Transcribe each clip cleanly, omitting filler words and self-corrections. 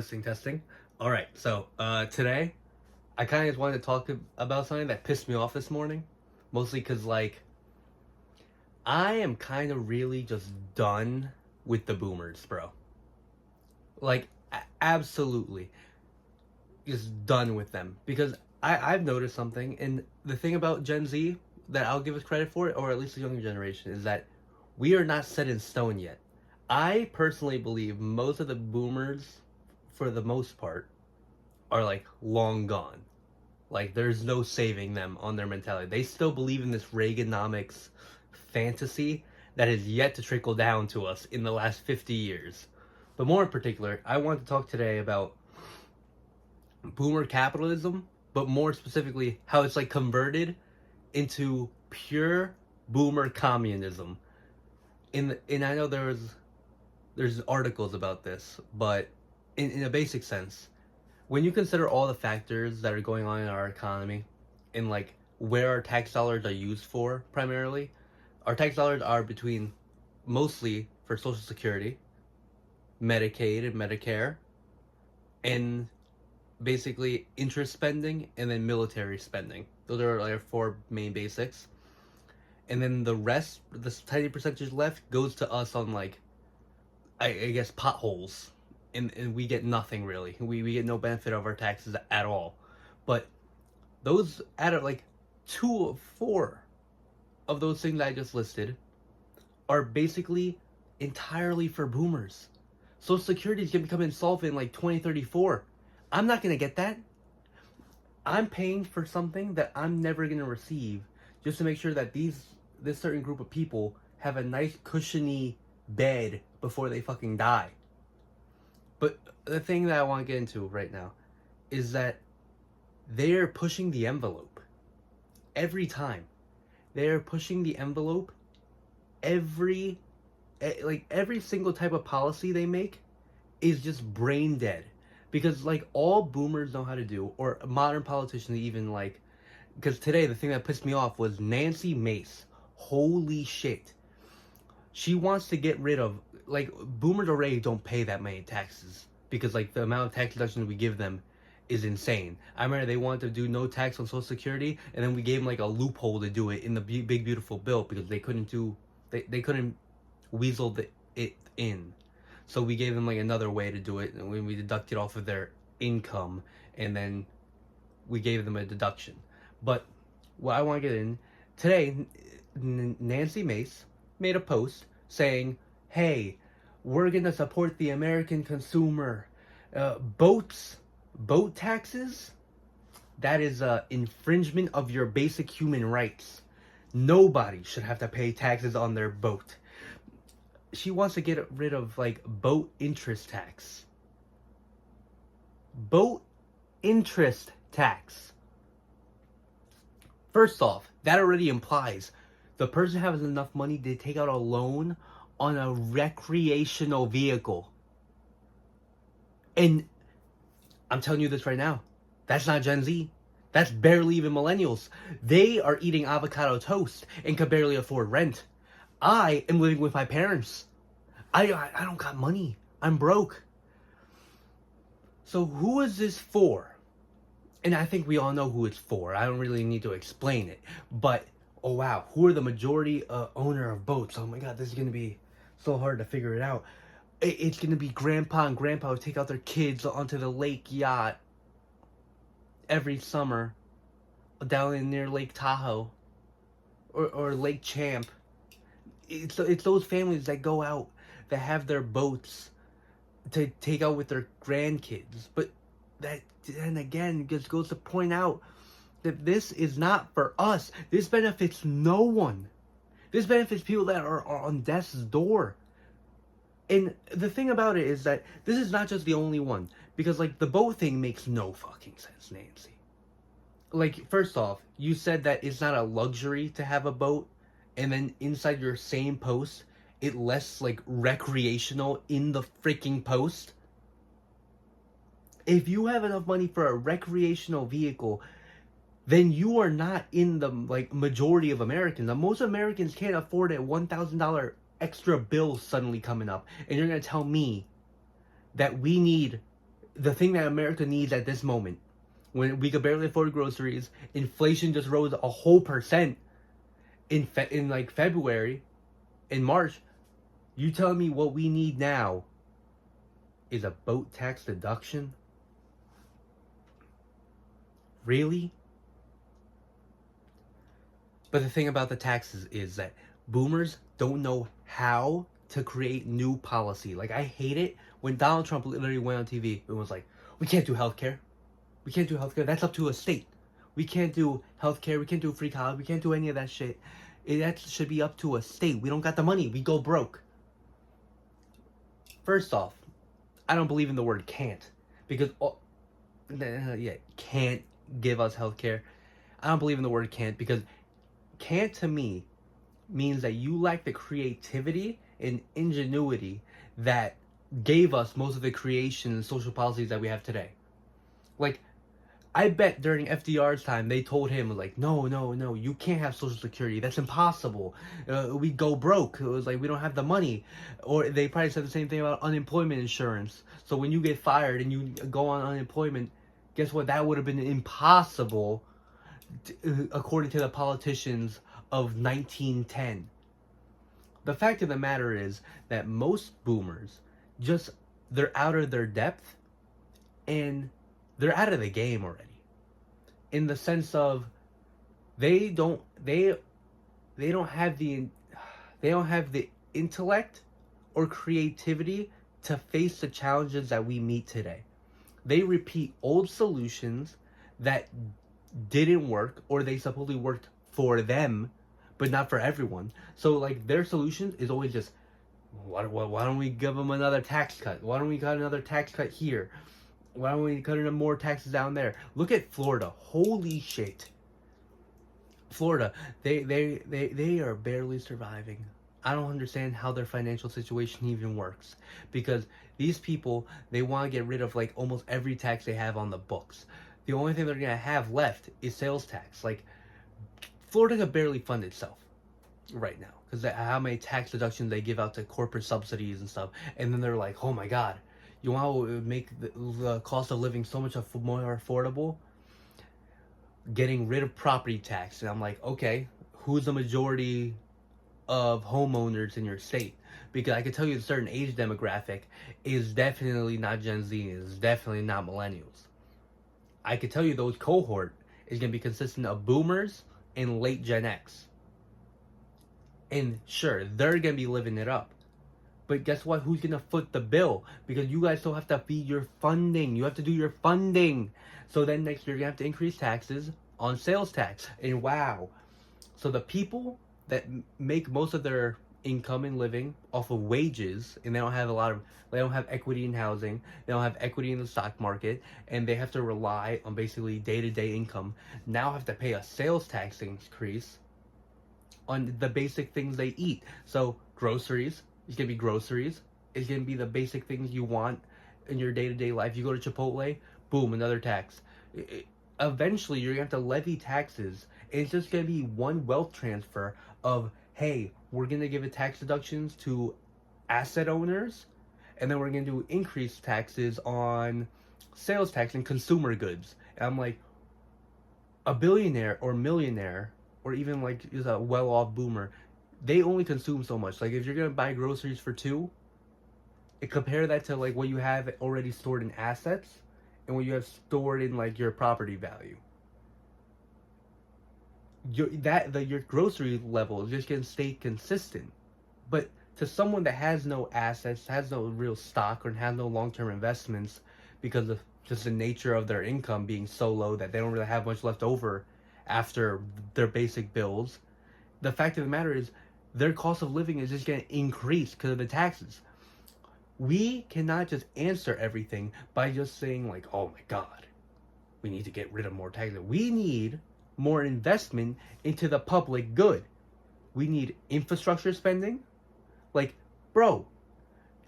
Testing. All right. So today, I kind of just wanted to talk about something that pissed me off this morning, mostly because I am kind of really just done with the boomers, bro. Absolutely, just done with them because I've noticed something, and the thing about Gen Z that I'll give us credit for, or at least the younger generation, is that we are not set in stone yet. I personally believe most of the boomers, for the most part, are long gone. Like there's no saving them on their mentality. They still believe in this Reaganomics fantasy that has yet to trickle down to us in the last 50 years. But more in particular, I want to talk today about boomer capitalism, but more specifically how it's converted into pure boomer communism. And I know there's articles about this, but in a basic sense, when you consider all the factors that are going on in our economy and where our tax dollars are used for primarily, our tax dollars are between mostly for Social Security, Medicaid and Medicare, and basically interest spending and then military spending. Those are our four main basics. And then the rest, this tiny percentage left, goes to us on I guess potholes, and we get nothing really. We get no benefit of our taxes at all. But those out of 2 of 4 of those things I just listed are basically entirely for boomers. Social Security is gonna become insolvent in 2034. I'm not gonna get that. I'm paying for something that I'm never gonna receive just to make sure that this certain group of people have a nice cushiony bed before they fucking die. But the thing that I want to get into right now is that they're pushing the envelope every time. They're pushing the envelope every single type of policy they make is just brain dead, because all boomers know how to do, or modern politicians even, because today the thing that pissed me off was Nancy Mace. Holy shit. She wants to get rid of, boomers already don't pay that many taxes because the amount of tax deductions we give them is insane. I remember they wanted to do no tax on Social Security, and then we gave them a loophole to do it in the big beautiful bill because they couldn't weasel it in. So we gave them another way to do it, and we deducted off of their income, and then we gave them a deduction. But what I want to get in today, Nancy Mace made a post saying, "Hey, we're gonna support the American consumer. Boat taxes, that is infringement of your basic human rights. Nobody should have to pay taxes on their boat." She wants to get rid of boat interest tax. Boat interest tax. First off, that already implies the person has enough money to take out a loan on a recreational vehicle. And I'm telling you this right now, that's not Gen Z. That's barely even millennials. They are eating avocado toast and can barely afford rent. I am living with my parents. I don't got money. I'm broke. So who is this for? And I think we all know who it's for. I don't really need to explain it. But, oh wow, who are the majority owner of boats? Oh my god, this is going to be so hard to figure it out. It's going to be grandpa and grandpa who take out their kids onto the lake yacht every summer down near Lake Tahoe or Lake Champ. It's those families that go out, that have their boats to take out with their grandkids. But that, then again, just goes to point out that this is not for us. This benefits no one. This benefits people that are on death's door. And the thing about it is that this is not just the only one. Because, the boat thing makes no fucking sense, Nancy. First off, you said that it's not a luxury to have a boat. And then inside your same post, it lists, recreational in the freaking post. If you have enough money for a recreational vehicle, then you are not in the, majority of Americans. Now, most Americans can't afford a $1,000 extra bill suddenly coming up, and you're going to tell me that we need the thing that America needs at this moment, when we could barely afford groceries, inflation just rose a whole percent in like February, in March. You telling me what we need now is a boat tax deduction? Really? But the thing about the taxes is that boomers don't know how to create new policy. Like, I hate it when Donald Trump literally went on TV and was like, we can't do healthcare. We can't do healthcare. That's up to a state. We can't do healthcare. We can't do free college. We can't do any of that shit. That should be up to a state. We don't got the money. We go broke. First off, I don't believe in the word can't. Because, yeah, can't give us healthcare. I don't believe in the word can't, because can't to me means that you lack the creativity and ingenuity that gave us most of the creation and social policies that we have today. Like, I bet during FDR's time they told him, like, no, no, no, you can't have Social Security. That's impossible. We go broke. It was like, we don't have the money. Or they probably said the same thing about unemployment insurance. So when you get fired and you go on unemployment, guess what? That would have been impossible according to the politicians of 1910. The fact of the matter is that most boomers just, they're out of their depth and they're out of the game already. In the sense of they don't have the intellect or creativity to face the challenges that we meet today. They repeat old solutions that didn't work, or they supposedly worked for them but not for everyone. So like their solution is always just, why don't we give them another tax cut? Why don't we cut another tax cut here? Why don't we cut in more taxes down there? Look at Florida. Holy shit. Florida, they are barely surviving. I don't understand how their financial situation even works, because these people, they want to get rid of like almost every tax they have on the books. The only thing they're gonna have left is sales tax. Like, Florida can barely fund itself right now because how many tax deductions they give out to corporate subsidies and stuff, and then they're like, oh my god, you want to make the cost of living so much more affordable? Getting rid of property tax. And I'm like, okay, who's the majority of homeowners in your state? Because I can tell you a certain age demographic is definitely not Gen Z, is definitely not millennials. I could tell you those cohort is going to be consistent of boomers and late Gen X. And sure, they're going to be living it up. But guess what? Who's going to foot the bill? Because you guys still have to feed your funding. You have to do your funding. So then next year, you're going to have to increase taxes on sales tax. And wow. So the people that make most of their income and living off of wages, and they don't have equity in housing, they don't have equity in the stock market, and they have to rely on basically day-to-day income, now have to pay a sales tax increase on the basic things they eat. So groceries, it's going to be groceries. It's going to be the basic things you want in your day-to-day life. You go to Chipotle, boom, another tax. Eventually, you're going to have to levy taxes. It's just going to be one wealth transfer of, hey, we're going to give it tax deductions to asset owners, and then we're going to do increased taxes on sales tax and consumer goods. And I'm like, a billionaire or millionaire, or even like is a well-off boomer, they only consume so much. Like if you're gonna buy groceries for two, compare that to like what you have already stored in assets and what you have stored in like your property value. Your grocery level is just gonna stay consistent. But to someone that has no assets, has no real stock, or has no long-term investments, because of just the nature of their income being so low that they don't really have much left over after their basic bills, the fact of the matter is their cost of living is just going to increase because of the taxes. We cannot just answer everything by just saying like, oh my god, we need to get rid of more taxes. We need more investment into the public good. We need infrastructure spending. Like, bro,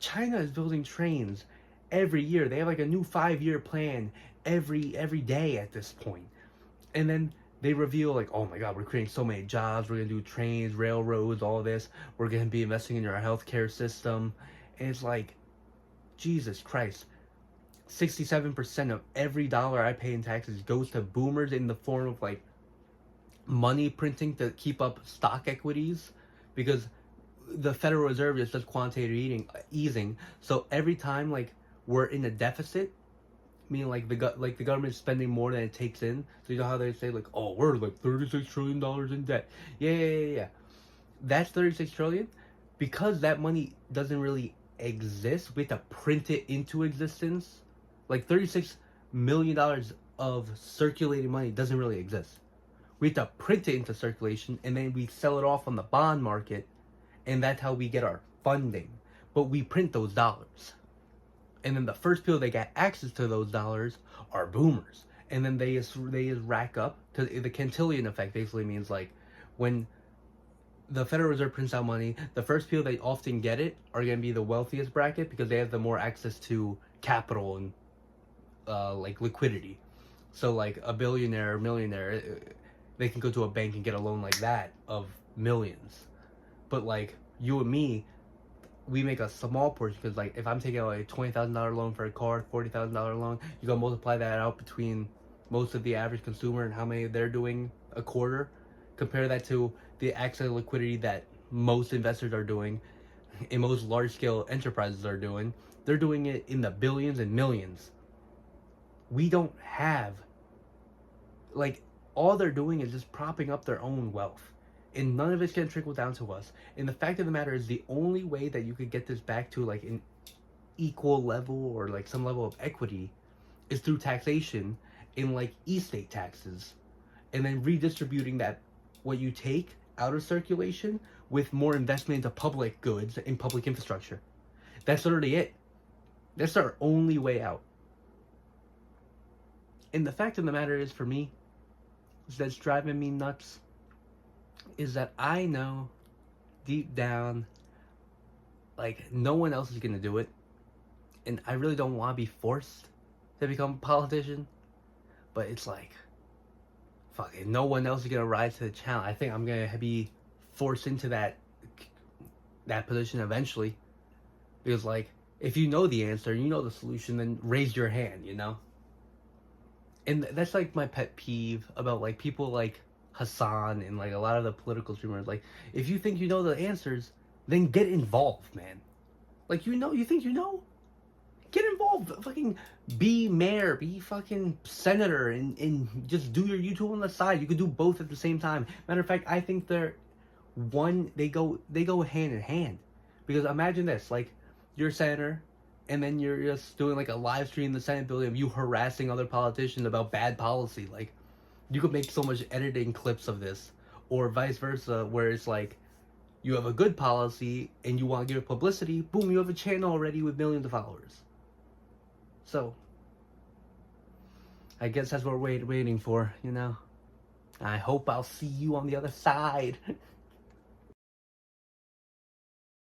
China is building trains every year. They have like a new 5-year plan every day at this point. And then they reveal like, oh my god, we're creating so many jobs. We're going to do trains, railroads, all this. We're going to be investing in our healthcare system. And it's like, Jesus Christ. 67% of every dollar I pay in taxes goes to boomers in the form of like money printing to keep up stock equities, because the Federal Reserve just does quantitative easing. So every time like we're in a deficit, meaning like the government is spending more than it takes in. So you know how they say like, oh, we're like $36 trillion in debt. Yeah. That's 36 trillion. Because that money doesn't really exist, we have to print it into existence. Like $36 million of circulating money doesn't really exist. We have to print it into circulation, and then we sell it off on the bond market, and that's how we get our funding. But we print those dollars, and then the first people that get access to those dollars are boomers, and then they just rack up, because the Cantillon effect basically means like when the Federal Reserve prints out money, the first people that often get it are going to be the wealthiest bracket, because they have the more access to capital and like liquidity. So like a billionaire or millionaire, they can go to a bank and get a loan like that of millions. But like you and me, we make a small portion, because like if I'm taking out a $20,000 loan for a car, $40,000 loan, you gotta multiply that out between most of the average consumer and how many they're doing a quarter. Compare that to the access liquidity that most investors are doing and most large scale enterprises are doing. They're doing it in the billions and millions. We don't have, like, all they're doing is just propping up their own wealth, and none of it's gonna trickle down to us. And the fact of the matter is, the only way that you could get this back to like an equal level or like some level of equity is through taxation in like estate taxes, and then redistributing that, what you take out of circulation, with more investment into public goods and public infrastructure. That's literally it. That's our only way out. And the fact of the matter is, for me, that's driving me nuts, is that I know deep down, like, no one else is gonna do it, and I really don't want to be forced to become a politician. But it's like, fuck it, no one else is gonna rise to the challenge. I think I'm gonna be forced into that position eventually, because like, if you know the answer, you know the solution, then raise your hand, you know. And that's like my pet peeve about like people like Hassan and like a lot of the political streamers. Like, if you think you know the answers, then get involved, man. Like, you think you know? Get involved. Fucking be mayor, be fucking senator, and just do your YouTube on the side. You could do both at the same time. Matter of fact, I think they go hand in hand. Because imagine this, like, you're a senator, and then you're just doing like a live stream in the Senate building of you harassing other politicians about bad policy. Like, you could make so much editing clips of this, or vice versa, where it's like you have a good policy and you want to give it publicity. Boom, you have a channel already with millions of followers. So I guess that's what we're waiting for, you know. I hope I'll see you on the other side.